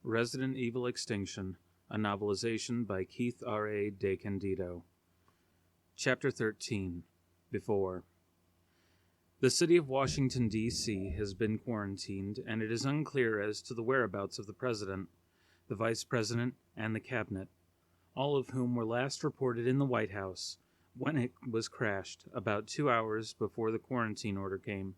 Resident Evil Extinction, a novelization by Keith R.A. DeCandido. Chapter 13. Before. The city of Washington, D.C. has been quarantined, and it is unclear as to the whereabouts of the President, the Vice President, and the Cabinet, all of whom were last reported in the White House when it was crashed about 2 hours before the quarantine order came.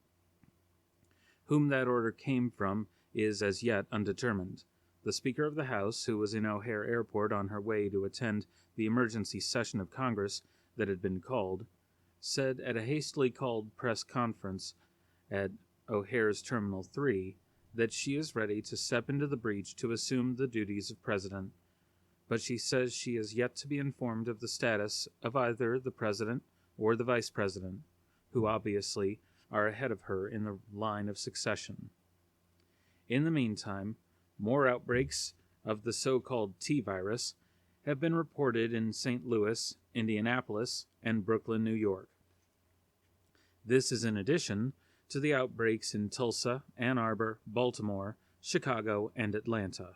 Whom that order came from is as yet undetermined. The Speaker of the House, who was in O'Hare Airport on her way to attend the emergency session of Congress that had been called, said at a hastily called press conference at O'Hare's Terminal 3 that she is ready to step into the breach to assume the duties of President. But she says she is yet to be informed of the status of either the President or the Vice President, who obviously are ahead of her in the line of succession. In the meantime, more outbreaks of the so-called T-virus have been reported in St. Louis, Indianapolis, and Brooklyn, New York. This is in addition to the outbreaks in Tulsa, Ann Arbor, Baltimore, Chicago, and Atlanta.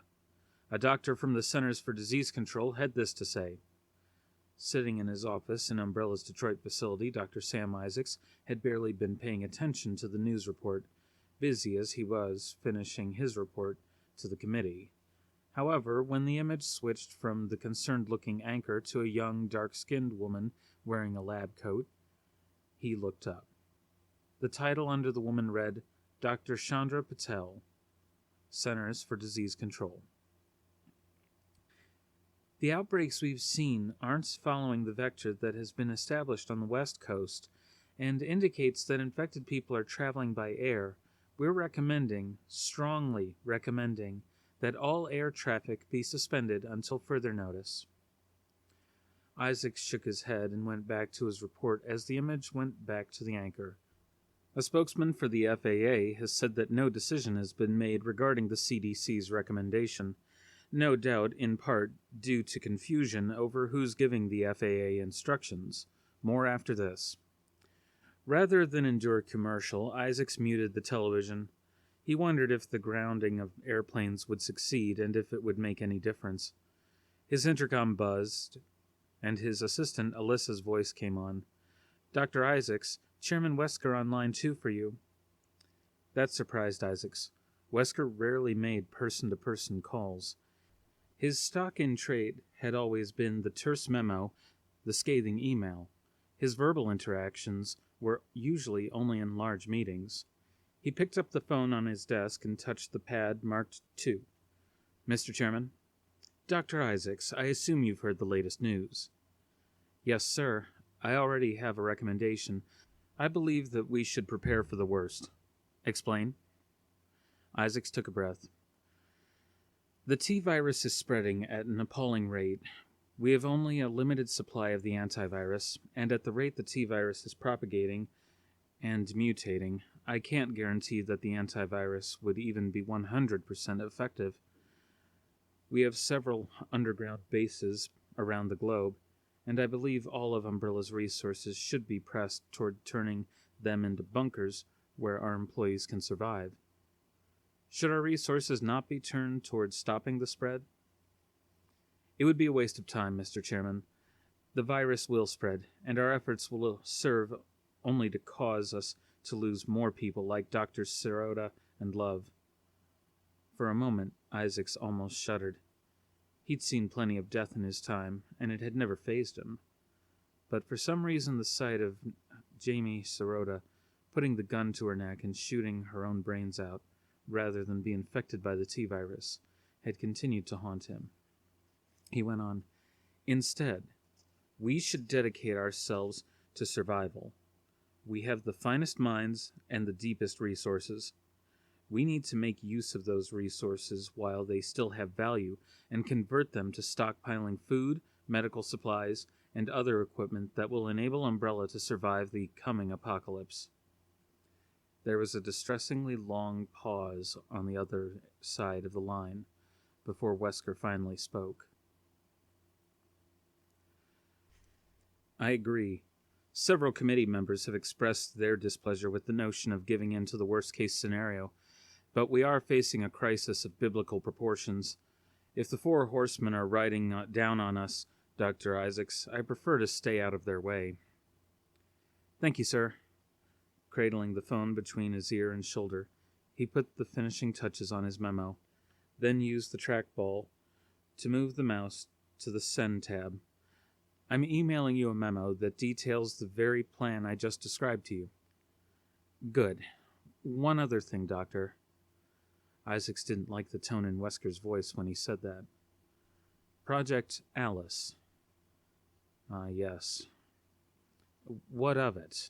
A doctor from the Centers for Disease Control had this to say. Sitting in his office in Umbrella's Detroit facility, Dr. Sam Isaacs had barely been paying attention to the news report, busy as he was finishing his report to the committee. However, when the image switched from the concerned-looking anchor to a young, dark-skinned woman wearing a lab coat, he looked up. The title under the woman read, Dr. Chandra Patel, Centers for Disease Control. The outbreaks we've seen aren't following the vector that has been established on the West Coast and indicates that infected people are traveling by air. We're recommending, strongly recommending, that all air traffic be suspended until further notice. Isaac shook his head and went back to his report as the image went back to the anchor. A spokesman for the FAA has said that no decision has been made regarding the CDC's recommendation, no doubt in part due to confusion over who's giving the FAA instructions. More after this. Rather than endure commercial, Isaacs muted the television. He wondered if the grounding of airplanes would succeed and if it would make any difference. His intercom buzzed, and his assistant Alyssa's voice came on. Dr. Isaacs, Chairman Wesker on line 2 for you. That surprised Isaacs. Wesker rarely made person-to-person calls. His stock in trade had always been the terse memo, the scathing email. His verbal interactions were usually only in large meetings. He picked up the phone on his desk and touched the pad marked 2. Mr. Chairman? Dr. Isaacs, I assume you've heard the latest news. Yes, sir. I already have a recommendation. I believe that we should prepare for the worst. Explain. Isaacs took a breath. The T-virus is spreading at an appalling rate. We have only a limited supply of the antivirus, and at the rate the T-virus is propagating and mutating, I can't guarantee that the antivirus would even be 100% effective. We have several underground bases around the globe, and I believe all of Umbrella's resources should be pressed toward turning them into bunkers where our employees can survive. Should our resources not be turned toward stopping the spread? It would be a waste of time, Mr. Chairman. The virus will spread, and our efforts will serve only to cause us to lose more people like Dr. Sirota and Love. For a moment, Isaacs almost shuddered. He'd seen plenty of death in his time, and it had never fazed him. But for some reason the sight of Jamie Sirota putting the gun to her neck and shooting her own brains out, rather than be infected by the T-virus, had continued to haunt him. He went on, Instead, we should dedicate ourselves to survival. We have the finest minds and the deepest resources. We need to make use of those resources while they still have value and convert them to stockpiling food, medical supplies, and other equipment that will enable Umbrella to survive the coming apocalypse. There was a distressingly long pause on the other side of the line before Wesker finally spoke. I agree. Several committee members have expressed their displeasure with the notion of giving in to the worst-case scenario. But we are facing a crisis of biblical proportions. If the four horsemen are riding down on us, Dr. Isaacs, I prefer to stay out of their way. Thank you, sir. Cradling the phone between his ear and shoulder, he put the finishing touches on his memo, then used the trackball to move the mouse to the Send tab. I'm emailing you a memo that details the very plan I just described to you. Good. One other thing, Doctor. Isaacs didn't like the tone in Wesker's voice when he said that. Project Alice. Ah, yes. What of it?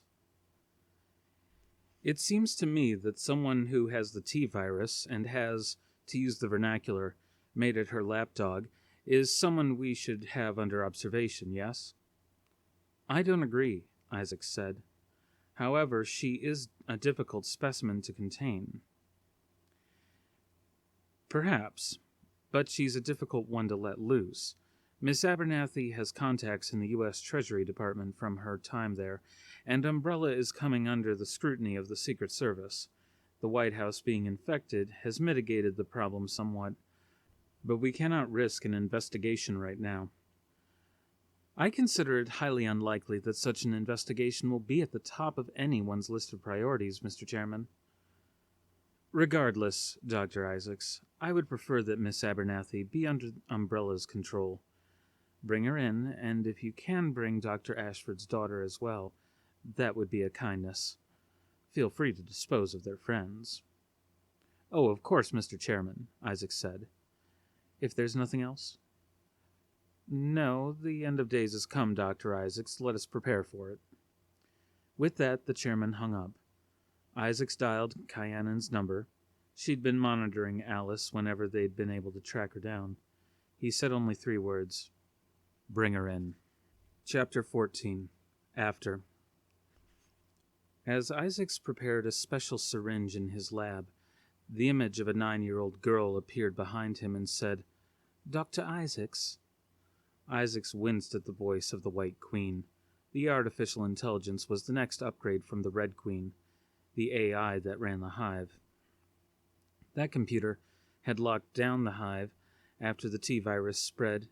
It seems to me that someone who has the T-virus and has, to use the vernacular, made it her lapdog, is someone we should have under observation, yes? I don't agree, Isaacs said. However, she is a difficult specimen to contain. Perhaps, but she's a difficult one to let loose. Miss Abernathy has contacts in the U.S. Treasury Department from her time there, and Umbrella is coming under the scrutiny of the Secret Service. The White House being infected has mitigated the problem somewhat, but we cannot risk an investigation right now. I consider it highly unlikely that such an investigation will be at the top of anyone's list of priorities, Mr. Chairman. Regardless, Dr. Isaacs, I would prefer that Miss Abernathy be under Umbrella's control. Bring her in, and if you can bring Dr. Ashford's daughter as well, that would be a kindness. Feel free to dispose of their friends. Oh, of course, Mr. Chairman, Isaacs said. If there's nothing else? No, the end of days has come, Dr. Isaacs. Let us prepare for it. With that, the chairman hung up. Isaacs dialed Kyannon's number. She'd been monitoring Alice whenever they'd been able to track her down. He said only 3 words. Bring her in. Chapter 14. After. As Isaacs prepared a special syringe in his lab, the image of a 9-year-old girl appeared behind him and said, Dr. Isaacs. Isaacs winced at the voice of the White Queen. The artificial intelligence was the next upgrade from the Red Queen, the AI that ran the hive. That computer had locked down the hive after the T-virus spread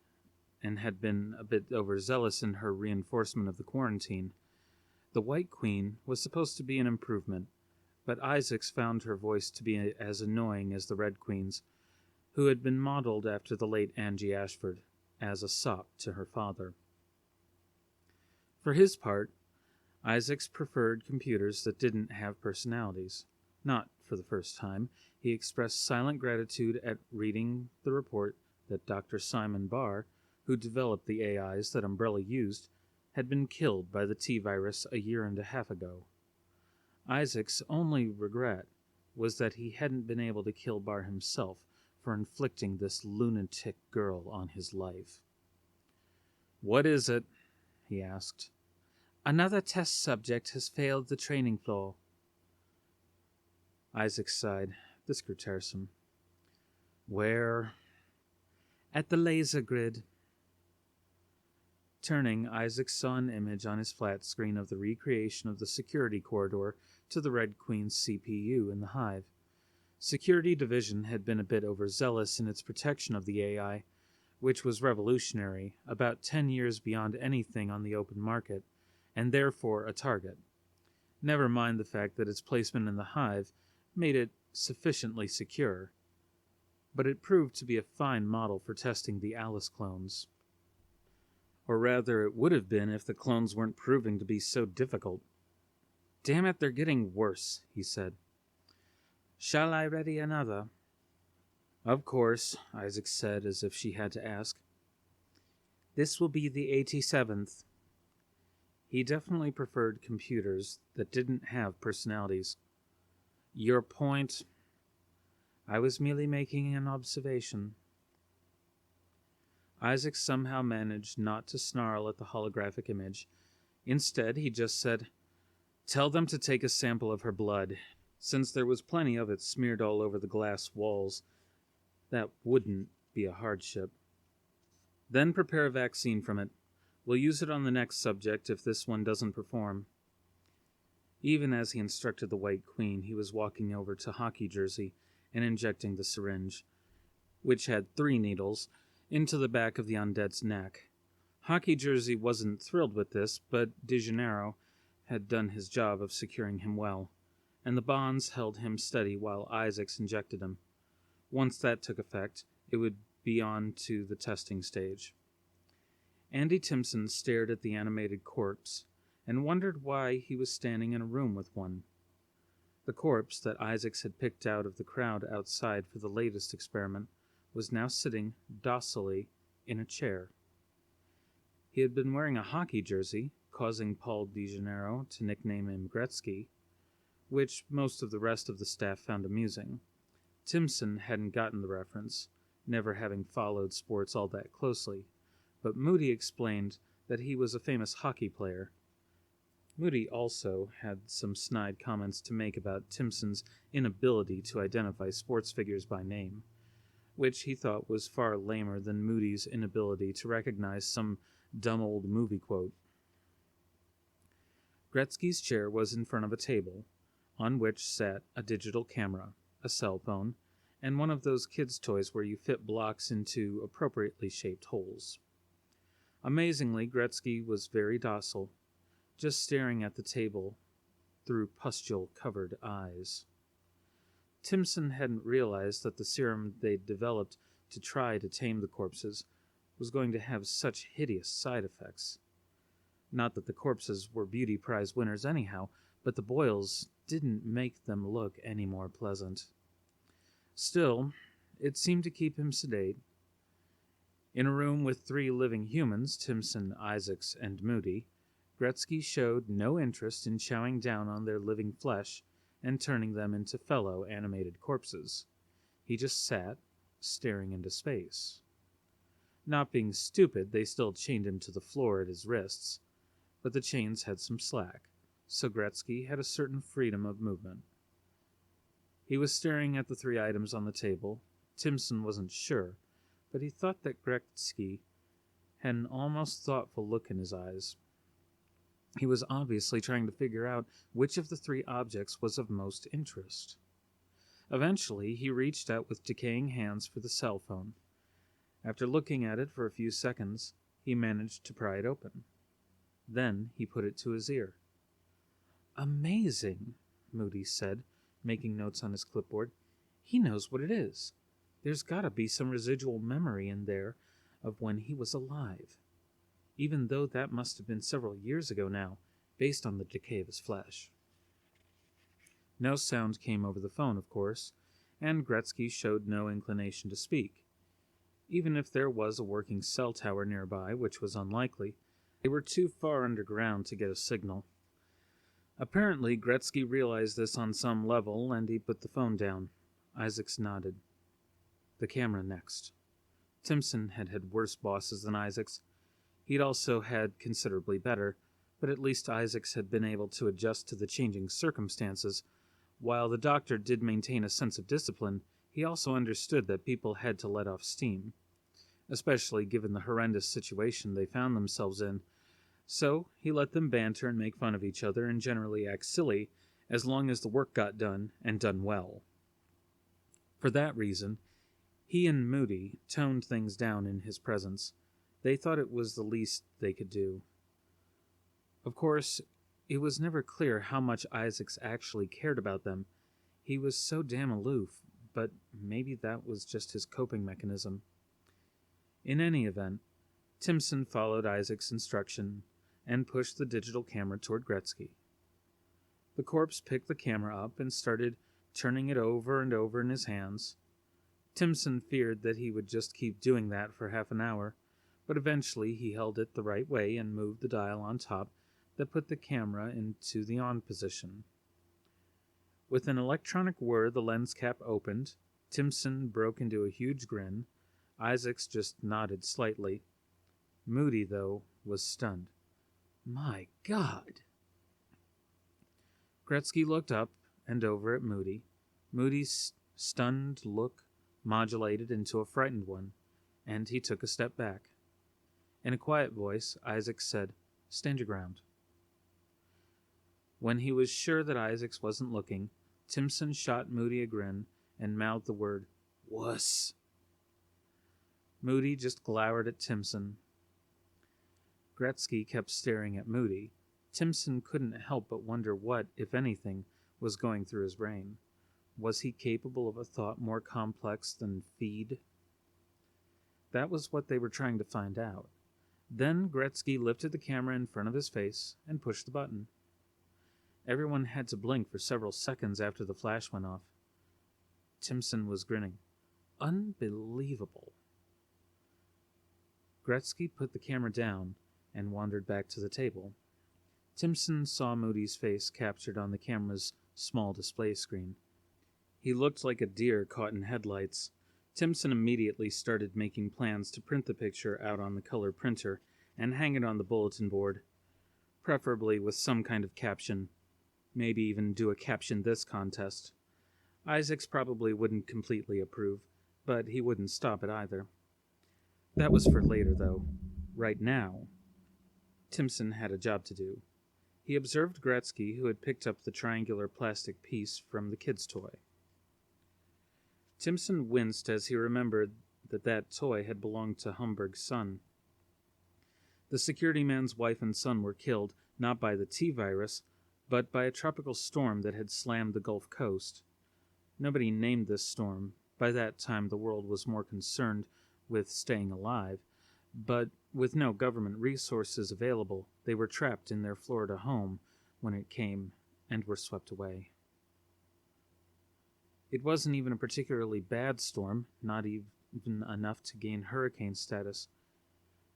and had been a bit overzealous in her reinforcement of the quarantine. The White Queen was supposed to be an improvement, but Isaacs found her voice to be as annoying as the Red Queen's, who had been modeled after the late Angie Ashford, as a sop to her father. For his part, Isaacs preferred computers that didn't have personalities. Not for the first time, he expressed silent gratitude at reading the report that Dr. Simon Barr, who developed the AIs that Umbrella used, had been killed by the T-virus a year and a half ago. Isaac's only regret was that he hadn't been able to kill Barr himself for inflicting this lunatic girl on his life. "What is it?" he asked. "Another test subject has failed the training floor." Isaac sighed. This grew tiresome. "Where?" "At the laser grid." Turning, Isaac saw an image on his flat screen of the recreation of the security corridor to the Red Queen's CPU in the hive. Security Division had been a bit overzealous in its protection of the AI, which was revolutionary, about 10 years beyond anything on the open market, and therefore a target. Never mind the fact that its placement in the hive made it sufficiently secure, but it proved to be a fine model for testing the Alice clones. Or rather, it would have been if the clones weren't proving to be so difficult. "Damn it, they're getting worse," he said. "Shall I ready another?" "Of course," Isaac said, as if she had to ask. "This will be the 87th. He definitely preferred computers that didn't have personalities. "Your point?" "I was merely making an observation." Isaac somehow managed not to snarl at the holographic image. Instead, he just said, "Tell them to take a sample of her blood. Since there was plenty of it smeared all over the glass walls, that wouldn't be a hardship. Then prepare a vaccine from it. We'll use it on the next subject if this one doesn't perform." Even as he instructed the White Queen, he was walking over to Hockey Jersey and injecting the syringe, which had 3 needles, into the back of the undead's neck. Hockey Jersey wasn't thrilled with this, but De Janeiro had done his job of securing him well, and the bonds held him steady while Isaacs injected him. Once that took effect, it would be on to the testing stage. Andy Timpson stared at the animated corpse and wondered why he was standing in a room with one. The corpse that Isaacs had picked out of the crowd outside for the latest experiment was now sitting docilely in a chair. He had been wearing a hockey jersey, causing Paul De Janeiro to nickname him Gretzky, which most of the rest of the staff found amusing. Timpson hadn't gotten the reference, never having followed sports all that closely, but Moody explained that he was a famous hockey player. Moody also had some snide comments to make about Timpson's inability to identify sports figures by name, which he thought was far lamer than Moody's inability to recognize some dumb old movie quote. Gretzky's chair was in front of a table, on which sat a digital camera, a cell phone, and one of those kids' toys where you fit blocks into appropriately shaped holes. Amazingly, Gretzky was very docile, just staring at the table through pustule-covered eyes. Timpson hadn't realized that the serum they'd developed to try to tame the corpses was going to have such hideous side effects. Not that the corpses were beauty prize winners anyhow, but the boils didn't make them look any more pleasant. Still, it seemed to keep him sedate. In a room with 3 living humans, Timpson, Isaacs, and Moody, Gretzky showed no interest in chowing down on their living flesh and turning them into fellow animated corpses. He just sat, staring into space. Not being stupid, they still chained him to the floor at his wrists, but the chains had some slack, so Gretzky had a certain freedom of movement. He was staring at the 3 items on the table. Timpson wasn't sure, but he thought that Gretzky had an almost thoughtful look in his eyes. He was obviously trying to figure out which of the 3 objects was of most interest. Eventually, he reached out with decaying hands for the cell phone. After looking at it for a few seconds, he managed to pry it open. Then he put it to his ear. "Amazing," Moody said, making notes on his clipboard. "He knows what it is. There's got to be some residual memory in there of when he was alive, even though that must have been several years ago now, based on the decay of his flesh." No sound came over the phone, of course, and Gretzky showed no inclination to speak. Even if there was a working cell tower nearby, which was unlikely, they were too far underground to get a signal. Apparently, Gretzky realized this on some level, and he put the phone down. Isaacs nodded. The camera next. Timpson had had worse bosses than Isaacs. He'd also had considerably better, but at least Isaacs had been able to adjust to the changing circumstances. While the doctor did maintain a sense of discipline, he also understood that people had to let off steam, especially given the horrendous situation they found themselves in. So he let them banter and make fun of each other and generally act silly, as long as the work got done, and done well. For that reason, he and Moody toned things down in his presence. They thought it was the least they could do. Of course, it was never clear how much Isaacs actually cared about them. He was so damn aloof, but maybe that was just his coping mechanism. In any event, Timpson followed Isaac's instruction and pushed the digital camera toward Gretzky. The corpse picked the camera up and started turning it over and over in his hands. Timpson feared that he would just keep doing that for half an hour, but eventually he held it the right way and moved the dial on top that put the camera into the on position. With an electronic whir, the lens cap opened. Timpson broke into a huge grin. Isaacs just nodded slightly. Moody, though, was stunned. "My God!" Gretzky looked up and over at Moody. Moody's stunned look modulated into a frightened one, and he took a step back. In a quiet voice, Isaacs said, "Stand your ground." When he was sure that Isaacs wasn't looking, Timpson shot Moody a grin and mouthed the word, "Wuss." Moody just glowered at Timson. Gretzky kept staring at Moody. Timson couldn't help but wonder what, if anything, was going through his brain. Was he capable of a thought more complex than feed? That was what they were trying to find out. Then Gretzky lifted the camera in front of his face and pushed the button. Everyone had to blink for several seconds after the flash went off. Timson was grinning. Unbelievable. Gretzky put the camera down and wandered back to the table. Timson saw Moody's face captured on the camera's small display screen. He looked like a deer caught in headlights. Timson immediately started making plans to print the picture out on the color printer and hang it on the bulletin board, preferably with some kind of caption. Maybe even do a Caption This contest. Isaacs probably wouldn't completely approve, but he wouldn't stop it either. That was for later, though. Right now, Timson had a job to do. He observed Gretzky, who had picked up the triangular plastic piece from the kid's toy. Timson winced as he remembered that toy had belonged to Humberg's son. The security man's wife and son were killed, not by the T-virus, but by a tropical storm that had slammed the Gulf Coast. Nobody named this storm. By that time, the world was more concerned with staying alive, but with no government resources available, they were trapped in their Florida home when it came and were swept away. It wasn't even a particularly bad storm, not even enough to gain hurricane status,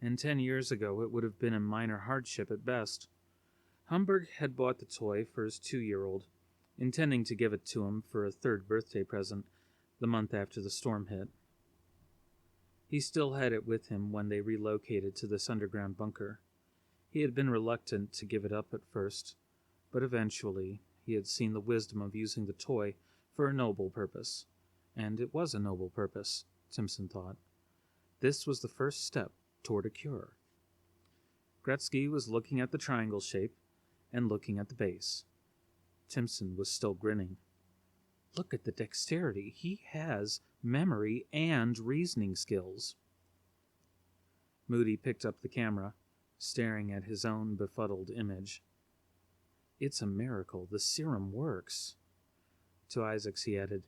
and 10 years ago it would have been a minor hardship at best. Humberg had bought the toy for his 2-year-old, intending to give it to him for a 3rd birthday present the month after the storm hit. He still had it with him when they relocated to this underground bunker. He had been reluctant to give it up at first, but eventually he had seen the wisdom of using the toy for a noble purpose. And it was a noble purpose, Timson thought. This was the first step toward a cure. Gretzky was looking at the triangle shape and looking at the base. Timson was still grinning. Look at the dexterity. He has memory and reasoning skills. Moody picked up the camera, staring at his own befuddled image. It's a miracle. The serum works. To Isaacs he added,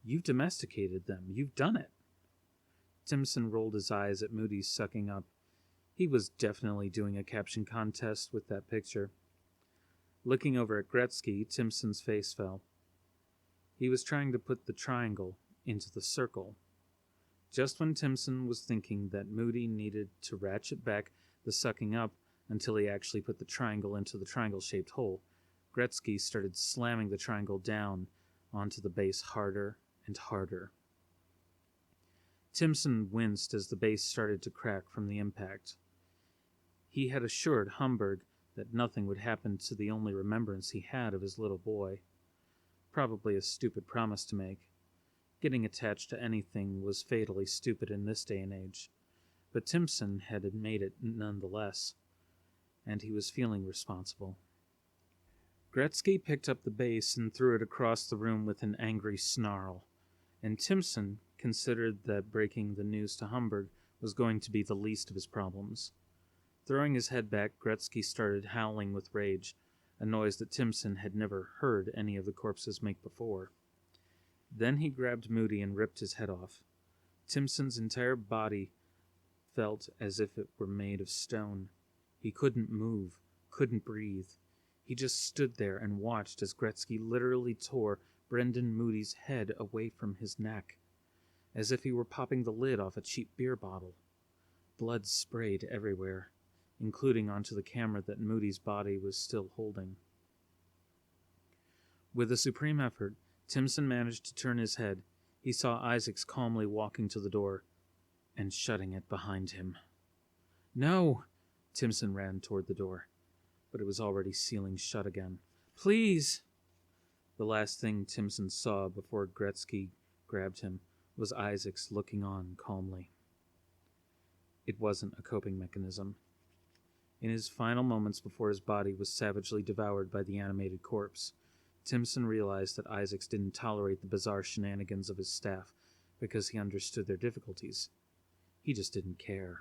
You've domesticated them. You've done it. Timson rolled his eyes at Moody's sucking up. He was definitely doing a caption contest with that picture. Looking over at Gretzky, Timson's face fell. He was trying to put the triangle into the circle. Just when Timson was thinking that Moody needed to ratchet back the sucking up until he actually put the triangle into the triangle-shaped hole, Gretzky started slamming the triangle down onto the base harder and harder. Timson winced as the base started to crack from the impact. He had assured Humberg that nothing would happen to the only remembrance he had of his little boy. Probably a stupid promise to make. Getting attached to anything was fatally stupid in this day and age. But Timson had made it nonetheless, and he was feeling responsible. Gretzky picked up the base and threw it across the room with an angry snarl, and Timson considered that breaking the news to Humberg was going to be the least of his problems. Throwing his head back, Gretzky started howling with rage, a noise that Timson had never heard any of the corpses make before. Then he grabbed Moody and ripped his head off. Timson's entire body felt as if it were made of stone. He couldn't move, couldn't breathe. He just stood there and watched as Gretzky literally tore Brendan Moody's head away from his neck, as if he were popping the lid off a cheap beer bottle. Blood sprayed everywhere, including onto the camera that Moody's body was still holding. With a supreme effort, Timson managed to turn his head. He saw Isaacs calmly walking to the door and shutting it behind him. No! Timson ran toward the door, but it was already sealing shut again. Please! The last thing Timson saw before Gretzky grabbed him was Isaacs looking on calmly. It wasn't a coping mechanism. In his final moments before his body was savagely devoured by the animated corpse, Timson realized that Isaacs didn't tolerate the bizarre shenanigans of his staff because he understood their difficulties. He just didn't care.